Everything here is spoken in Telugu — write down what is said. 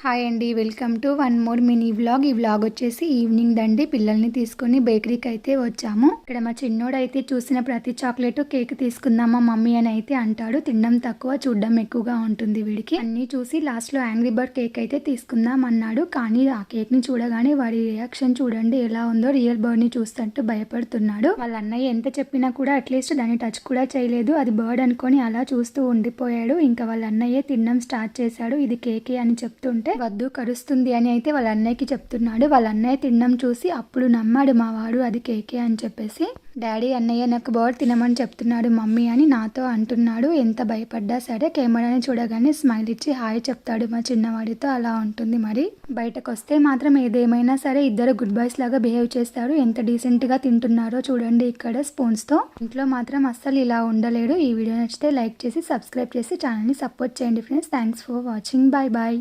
హాయ్ అండి, welcome to one more mini vlog. ఈ వ్లాగ్ వచ్చేసి ఈవినింగ్ దండి. పిల్లల్ని తీసుకొని బేకరీకి అయితే వచ్చాము. ఇక్కడ మా చిన్నోడు అయితే చూసిన ప్రతి చాక్లెట్ కేక్ తీసుకుందామా మమ్మీ అని అయితే అంటాడు. తినడం తక్కువ, చూడడం ఎక్కువగా ఉంటుంది వీడికి. అన్ని చూసి లాస్ట్ లో యాంగ్రీ బర్డ్ కేక్ అయితే తీసుకుందాం అన్నాడు. కానీ ఆ కేక్ ని చూడగానే వాడి రియాక్షన్ చూడండి ఎలా ఉందో. రియల్ బర్డ్ ని చూస్తుంటూ భయపడుతున్నాడు. వాళ్ళ అన్నయ్య ఎంత చెప్పినా కూడా అట్లీస్ట్ దాన్ని టచ్ కూడా చేయలేదు. అది బర్డ్ అనుకొని అలా చూస్తూ ఉండిపోయాడు. ఇంకా వాళ్ళ అన్నయ్య తినడం స్టార్ట్ చేశాడు. ఇది కేకే అని చెప్తుంటే వద్దు కరుస్తుంది అని అయితే వాళ్ళ అన్నయ్యకి చెప్తున్నాడు. వాళ్ళ అన్నయ్య తినడం చూసి అప్పుడు నమ్మాడు మా వాడు అది కేకే అని చెప్పేసి. డాడీ అన్నయ్య నాకు బర్డ్ తినమని చెప్తున్నాడు మమ్మీ అని నాతో అంటున్నాడు. ఎంత భయపడ్డా సరే కెమెరాని చూడగానే స్మైల్ ఇచ్చి హాయ్ చెప్తాడు మా చిన్నవాడితో. అలా ఉంటుంది మరి. బయటకు వస్తే మాత్రం ఏదేమైనా సరే ఇద్దరు గుడ్ బాయ్స్ లాగా బిహేవ్ చేస్తారు. ఎంత డీసెంట్ గా తింటున్నారో చూడండి ఇక్కడ స్పూన్స్ తో. ఇంట్లో మాత్రం అస్సలు ఇలా ఉండలేడు. ఈ వీడియో నచ్చితే లైక్ చేసి సబ్స్క్రైబ్ చేసి ఛానల్ ని సపోర్ట్ చేయండి friends. Thanks for watching. Bye bye.